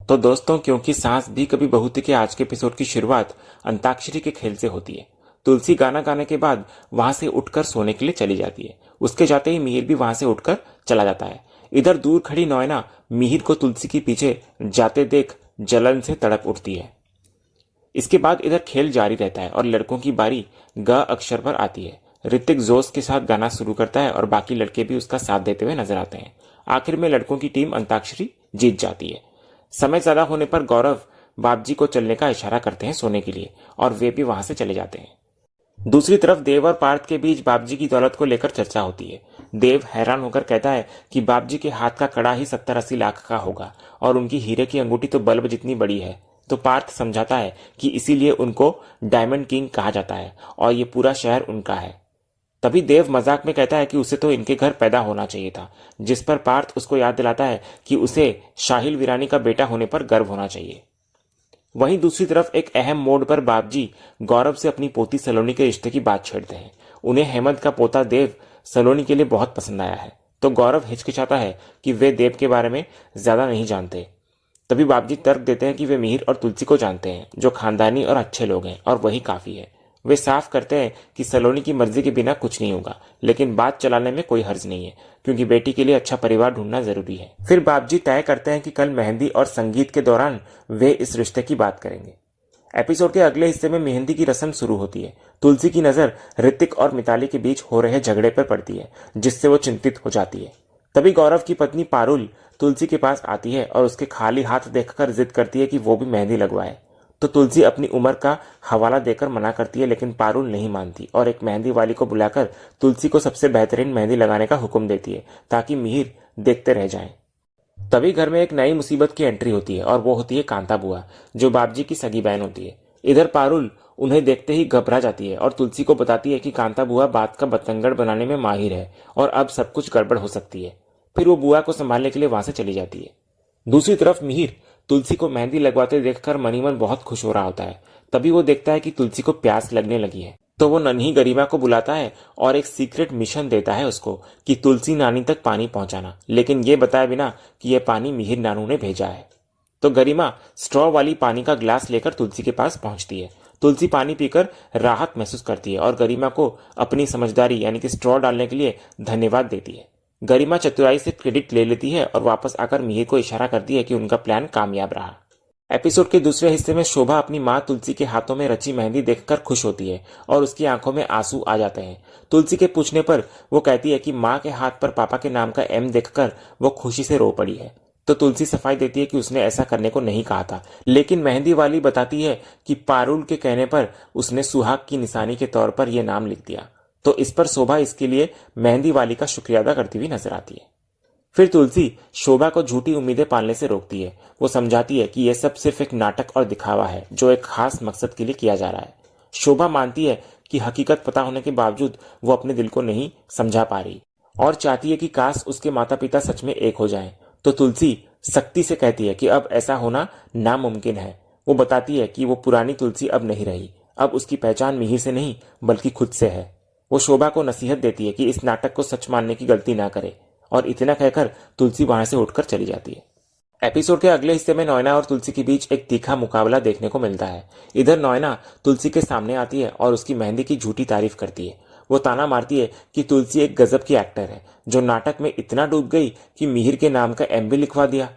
तो दोस्तों, क्योंकि सास भी कभी बहू थी के आज के एपिसोड की शुरुआत अंताक्षरी के खेल से होती है। तुलसी गाना गाने के बाद वहां से उठकर सोने के लिए चली जाती है। उसके जाते ही मिहिर भी वहां से उठकर चला जाता है। इधर दूर खड़ी नयना मिहिर को तुलसी के पीछे जाते देख जलन से तड़प उठती है। इसके बाद इधर खेल जारी रहता है और लड़कों की बारी ग अक्षर पर आती है। ऋतिक जोश के साथ गाना शुरू करता है और बाकी लड़के भी उसका साथ देते हुए नजर आते हैं। आखिर में लड़कों की टीम अंताक्षरी जीत जाती है। समय ज्यादा होने पर गौरव बाबजी को चलने का इशारा करते हैं सोने के लिए और वे भी वहां से चले जाते हैं। दूसरी तरफ देव और पार्थ के बीच बाबजी की दौलत को लेकर चर्चा होती है। देव हैरान होकर कहता है कि बाबजी के हाथ का कड़ा ही 70-80 लाख का होगा और उनकी हीरे की अंगूठी तो बल्ब जितनी बड़ी है। तो पार्थ समझाता है कि इसीलिए उनको डायमंड किंग कहा जाता है और ये पूरा शहर उनका है। तभी देव मजाक में कहता है कि उसे तो इनके घर पैदा होना चाहिए था, जिस पर पार्थ उसको याद दिलाता है कि उसे शाहिल वीरानी का बेटा होने पर गर्व होना चाहिए। वहीं दूसरी तरफ एक अहम मोड़ पर बाबजी गौरव से अपनी पोती सलोनी के रिश्ते की बात छेड़ते हैं। उन्हें हेमंत का पोता देव सलोनी के लिए बहुत पसंद आया है। तो गौरव हिचकिचाता है कि वे देव के बारे में ज्यादा नहीं जानते। तभी बाबजी तर्क देते हैं कि वे मिहिर और तुलसी को जानते हैं, जो खानदानी और अच्छे लोग हैं, और वही काफी है। वे साफ करते हैं कि सलोनी की मर्जी के बिना कुछ नहीं होगा, लेकिन बात चलाने में कोई हर्ज नहीं है, क्योंकि बेटी के लिए अच्छा परिवार ढूंढना जरूरी है। फिर बाबजी तय करते हैं कि कल मेहंदी और संगीत के दौरान वे इस रिश्ते की बात करेंगे। एपिसोड के अगले हिस्से में मेहंदी की रस्म शुरू होती है। तुलसी की नजर ऋतिक और मिताली के बीच हो रहे झगड़े पर पड़ती है, जिससे वो चिंतित हो जाती है। तभी गौरव की पत्नी पारुल तुलसी के पास आती है और उसके खाली हाथ देखकर जिद करती है कि वो भी मेहंदी लगवाए। तो तुलसी अपनी उम्र का हवाला देकर मना करती है, लेकिन पारुल नहीं मानती और एक मेहंदी वाली को बुलाकर तुलसी को सबसे बेहतरीन मेहंदी लगाने का हुक्म देती है, ताकि मिहिर देखते रह जाएं। तभी घर में एक नई मुसीबत की एंट्री होती है और वो होती है कांता बुआ, जो बाबजी की सगी बहन होती है। इधर पारुल उन्हें देखते ही घबरा जाती है और तुलसी को बताती है कि कांता बुआ बात का बतंगड़ बनाने में माहिर है और अब सब कुछ गड़बड़ हो सकती है। फिर वो बुआ को संभालने के लिए वहां से चली जाती है। दूसरी तरफ मिहिर तुलसी को मेहंदी लगवाते देखकर मनी मन बहुत खुश हो रहा होता है। तभी वो देखता है कि तुलसी को प्यास लगने लगी है, तो वो नन्ही गरिमा को बुलाता है और एक सीक्रेट मिशन देता है उसको कि तुलसी नानी तक पानी पहुंचाना, लेकिन ये बताए बिना कि यह पानी मिहिर नानू ने भेजा है। तो गरिमा स्ट्रॉ वाली पानी का ग्लास लेकर तुलसी के पास पहुंचती है। तुलसी पानी पीकर राहत महसूस करती है और गरिमा को अपनी समझदारी यानी कि स्ट्रॉ डालने के लिए धन्यवाद देती है। गरिमा चतुराई से क्रेडिट ले लेती है और वापस आकर मिहिर को इशारा करती है कि उनका प्लान कामयाब रहा। एपिसोड के दूसरे हिस्से में शोभा अपनी मां तुलसी के हाथों में रची मेहंदी देखकर खुश होती है और उसकी आंखों में आंसू आ जाते हैं। तुलसी के पूछने पर वो कहती है कि मां के हाथ पर पापा के नाम का एम देखकर वो खुशी से रो पड़ी है। तो तुलसी सफाई देती है कि उसने ऐसा करने को नहीं कहा था, लेकिन मेहंदी वाली बताती है कि पारुल के कहने पर उसने सुहाग की निशानी के तौर पर यह नाम लिख दिया। तो इस पर शोभा इसके लिए मेहंदी वाली का शुक्रिया अदा करती हुई नजर आती है। फिर तुलसी शोभा को झूठी उम्मीदें पालने से रोकती है। वो समझाती है कि यह सब सिर्फ एक नाटक और दिखावा है, जो एक खास मकसद के लिए किया जा रहा है। शोभा मानती है कि हकीकत पता होने के बावजूद वो अपने दिल को नहीं समझा पा रही और चाहती है कि काश उसके माता पिता सच में एक हो जाएं। तो तुलसी सख्ती से कहती है कि अब ऐसा होना नामुमकिन है। वो बताती है कि वो पुरानी तुलसी अब नहीं रही, अब उसकी पहचान मिहिर से नहीं बल्कि खुद से है। वो शोभा को नसीहत देती है कि इस नाटक को सच मानने की गलती ना करे और इतना कहकर तुलसी वहां से उठकर चली जाती है। एपिसोड के अगले हिस्से में नयना और तुलसी के बीच एक तीखा मुकाबला देखने को मिलता है। इधर नयना तुलसी के सामने आती है और उसकी मेहंदी की झूठी तारीफ करती है। वो ताना मारती है कि तुलसी एक गजब की एक्टर है, जो नाटक में इतना डूब गई कि मिहिर के नाम का एम भी लिखवा दिया।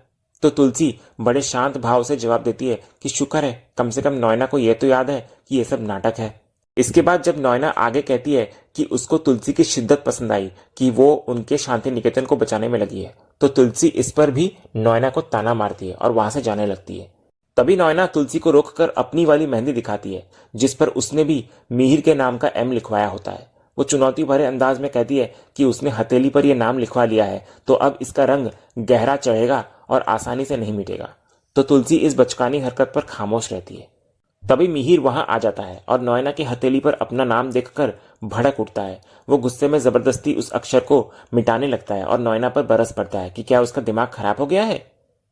तो तुलसी बड़े शांत भाव से जवाब देती है कि शुक्र है, कम से कम नयना को यह तो याद है कि यह सब नाटक है। इसके बाद जब नयना आगे कहती है कि उसको तुलसी की शिद्दत पसंद आई कि वो उनके शांति निकेतन को बचाने में लगी है, तो तुलसी इस पर भी नयना को ताना मारती है और वहां से जाने लगती है। तभी नयना तुलसी को रोककर अपनी वाली मेहंदी दिखाती है, जिस पर उसने भी मिहिर के नाम का एम लिखवाया होता है। वो चुनौती भरे अंदाज में कहती है कि उसने हथेली पर यह नाम लिखवा लिया है, तो अब इसका रंग गहरा चढ़ेगा और आसानी से नहीं मिटेगा। तो तुलसी इस बचकानी हरकत पर खामोश रहती है। तभी मिहिर वहां आ जाता है और नयना की हथेली पर अपना नाम देखकर भड़क उठता है। वो गुस्से में जबरदस्ती उस अक्षर को मिटाने लगता है और नयना पर बरस पड़ता है कि क्या उसका दिमाग खराब हो गया है।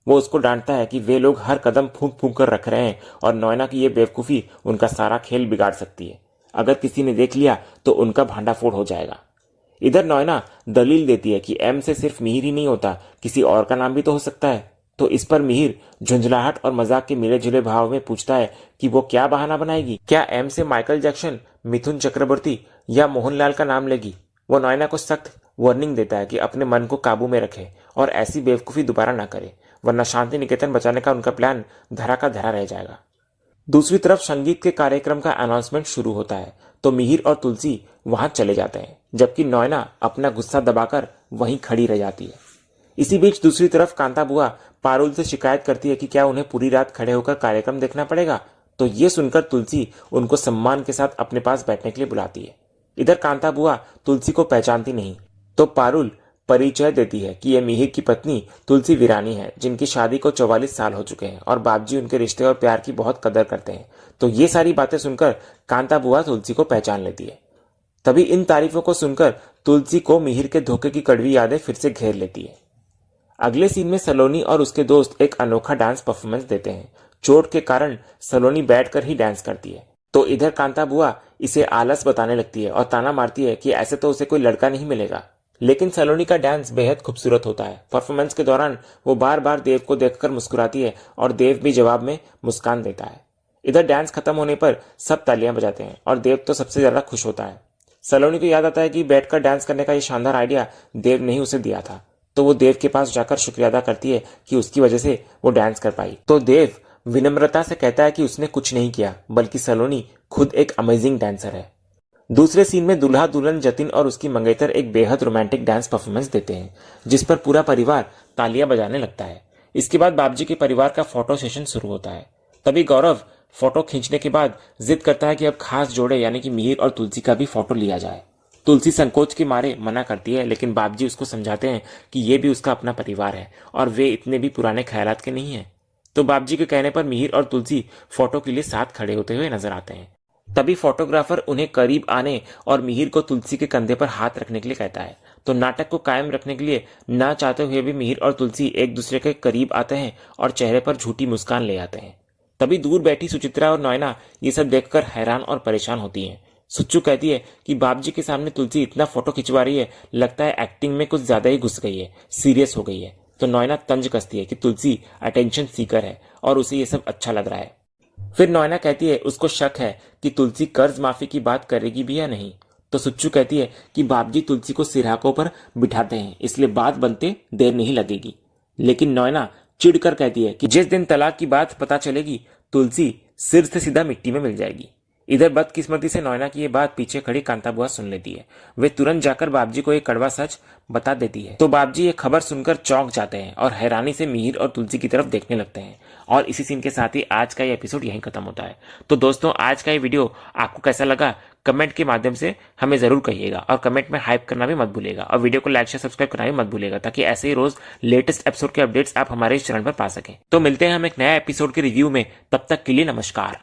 वो उसको डांटता है कि वे लोग हर कदम फूंक फूंक कर रख रहे हैं और नयना की ये बेवकूफी उनका सारा खेल बिगाड़ सकती है। अगर किसी ने देख लिया तो उनका भांडाफोड़ हो जाएगा। इधर नयना दलील देती है कि एम से सिर्फ मिहिर ही नहीं होता, किसी और का नाम भी तो हो सकता है। तो इस पर मिहिर झुंझलाहट और मजाक के मिले जुले भाव में पूछता है कि वो क्या बहाना बनाएगी, क्या एम से माइकल जैक्सन, मिथुन चक्रवर्ती या मोहनलाल का नाम लेगी। वो नयना को सख्त वार्निंग देता है कि अपने मन को काबू में रखे और ऐसी बेवकूफ़ी दोबारा ना करे, वरना शांति निकेतन बचाने का उनका प्लान धरा का धरा रह जाएगा। दूसरी तरफ संगीत के कार्यक्रम का अनाउंसमेंट शुरू होता है तो मिहिर और तुलसी वहां चले जाते हैं, जबकि नयना अपना गुस्सा दबाकर वहीं खड़ी रह जाती है। इसी बीच दूसरी तरफ कांता बुआ पारुल से शिकायत करती है कि क्या उन्हें पूरी रात खड़े होकर कार्यक्रम देखना पड़ेगा। तो ये सुनकर तुलसी उनको सम्मान के साथ अपने पास बैठने के लिए बुलाती है। इधर कांता बुआ तुलसी को पहचानती नहीं तो पारुल परिचय देती है कि यह मिहिर की पत्नी तुलसी वीरानी है, जिनकी शादी को 44 साल हो चुके हैं और बापजी उनके रिश्ते और प्यार की बहुत कदर करते हैं। तो ये सारी बातें सुनकर कांता बुआ तुलसी को पहचान लेती है। तभी इन तारीफों को सुनकर तुलसी को मिहिर के धोखे की कड़वी यादें फिर से घेर लेती है। अगले सीन में सलोनी और उसके दोस्त एक अनोखा डांस परफॉर्मेंस देते हैं। चोट के कारण सलोनी बैठकर ही डांस करती है तो इधर कांता बुआ इसे आलस बताने लगती है और ताना मारती है कि ऐसे तो उसे कोई लड़का नहीं मिलेगा। लेकिन सलोनी का डांस बेहद खूबसूरत होता है। परफॉर्मेंस के दौरान वो बार बार देव को देखकर मुस्कुराती है और देव भी जवाब में मुस्कान देता है। इधर डांस खत्म होने पर सब तालियां बजाते हैं और देव तो सबसे ज्यादा खुश होता है। सलोनी को याद आता है कि बैठकर डांस करने का ये शानदार आइडिया देव ने ही उसे दिया था, तो वो देव के पास जाकर शुक्रिया अदा करती है कि उसकी वजह से वो डांस कर पाई। तो देव विनम्रता से कहता है कि उसने कुछ नहीं किया, बल्कि सलोनी खुद एक अमेजिंग डांसर है। दूसरे सीन में दूल्हा दुल्हन जतिन और उसकी मंगेतर एक बेहद रोमांटिक डांस परफॉर्मेंस देते हैं, जिस पर पूरा परिवार तालियां बजाने लगता है। इसके बाद बाबजी के परिवार का फोटो सेशन शुरू होता है। तभी गौरव फोटो खींचने के बाद जिद करता है कि अब खास जोड़े यानी कि मिहिर और तुलसी का भी फोटो लिया जाए। तुलसी संकोच के मारे मना करती है, लेकिन बाबजी उसको समझाते हैं कि ये भी उसका अपना परिवार है और वे इतने भी पुराने ख्यालात के नहीं है। तो बाबजी के कहने पर मिहिर और तुलसी फोटो के लिए साथ खड़े होते हुए नजर आते हैं। तभी फोटोग्राफर उन्हें करीब आने और मिहिर को तुलसी के कंधे पर हाथ रखने के लिए कहता है। तो नाटक को कायम रखने के लिए ना चाहते हुए भी मिहिर और तुलसी एक दूसरे के करीब आते हैं और चेहरे पर झूठी मुस्कान ले आते हैं। तभी दूर बैठी सुचित्रा और नयना ये सब देखकर हैरान और परेशान होती हैं। सुच्चू कहती है कि बाबजी के सामने तुलसी इतना फोटो खिंचवा रही है, लगता है एक्टिंग में कुछ ज्यादा ही घुस गई है, सीरियस हो गई है। तो नयना तंज कसती है कि तुलसी अटेंशन सीकर है और उसे ये सब अच्छा लग रहा है। फिर नयना कहती है उसको शक है कि तुलसी कर्ज माफी की बात करेगी भी या नहीं। तो सुच्चू कहती है कि बाबजी तुलसी को सिरहाकों पर बिठाते हैं, इसलिए बात बनते देर नहीं लगेगी। लेकिन नयना चिढ़कर कहती है कि जिस दिन तलाक की बात पता चलेगी तुलसी सिर से सीधा मिट्टी में मिल जाएगी। इधर बदकिस्मती से नयना की ये बात पीछे खड़ी कांता बुआ सुन लेती है। वे तुरंत जाकर बाबजी को एक कड़वा सच बता देती है। तो बाबजी ये खबर सुनकर चौंक जाते हैं और हैरानी से मिहिर और तुलसी की तरफ देखने लगते हैं। और इसी सीन के साथ ही आज का ये एपिसोड यहीं खत्म होता है। तो दोस्तों, आज का ये वीडियो आपको कैसा लगा कमेंट के माध्यम से हमें जरूर कहिएगा और कमेंट में हाइप करना भी मत भूलिएगा और वीडियो को लाइक शेयर सब्सक्राइब करना भी मत भूलिएगा, ताकि ऐसे ही रोज लेटेस्ट एपिसोड के अपडेट्स आप हमारे इस चैनल पर पा सकें। तो मिलते हैं हम एक नया एपिसोड के रिव्यू में, तब तक के लिए नमस्कार।